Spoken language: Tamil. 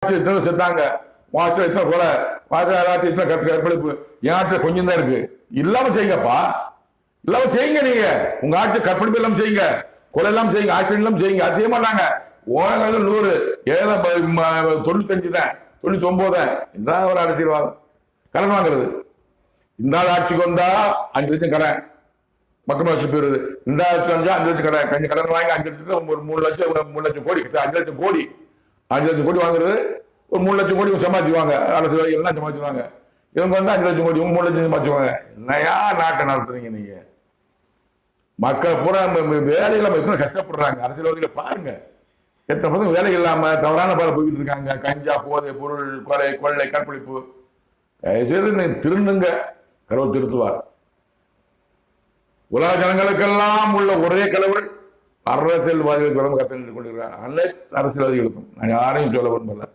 ஆட்சி எத்தனை செத்தாங்க, உன் ஆட்சியில் எத்தனை கொலை, ஆட்சி எத்தனை கற்பழிப்பு, என் ஆட்சியில் கொஞ்சம் தான் இருக்கு. இல்லாம செய்யுங்கப்பா, இல்லாம செய்யுங்க. நீங்க உங்க ஆட்சி கற்பழிப்பு இல்லாம செய்யுங்க, கொலை இல்லாம செய்யுங்க, ஆக்சிடென்ட் இல்லாம செய்யுங்க. அது செய்ய மாட்டாங்க. 100 ஏழை 95 தான், 99 தான். இந்த ஒரு அரசியல்வாதம். கடன் வாங்குறது. இந்த ஆட்சிக்கு வந்தா 5 லட்சம் கடன், மக்கள் வச்சு போயிருது. இந்த ஆட்சி வந்தா 5 லட்சம் கடன், கொஞ்சம் கடன் வாங்கி 5 லட்சத்துக்கு ஒரு 3 லட்சம் கோடி, 5 லட்சம் கோடி, 5 லட்சம் கோடி வாங்குறது. ஒரு 3 லட்சம் கோடி சம்பாதிச்சுவாங்க, அரசியல் எல்லாம் சம்பாதிச்சுவாங்க. இவங்க வந்து 5 லட்சம் கோடி, 3 லட்சம் சம்பாதிச்சுவாங்க. என்னையா நாட்டை நடத்துறீங்க நீங்க? மக்கள் பூரா வேலை இல்லாம எத்தனை கஷ்டப்படுறாங்க. அரசியல்வாதிகளை பாருங்க, எத்தனை பசங்க வேலை இல்லாம தவறான பாதை போய்கிட்டு இருக்காங்க. கஞ்சா, போதை பொருள், கொலை, கொள்ளை, கற்பழிப்பு. தயவுசெய்து திருந்துங்க, கடவுள் திருத்துவார். உலக ஜனங்களுக்கெல்லாம் உள்ள ஒரே கடவுள் அரசியல்வாதிகளுக்கு கத்தனிட்டு கொண்டிருக்கிறார். அனைத்து அரசியல்வாதிகளுக்கும் நான் யாரையும் சொல்ல விரும்பல.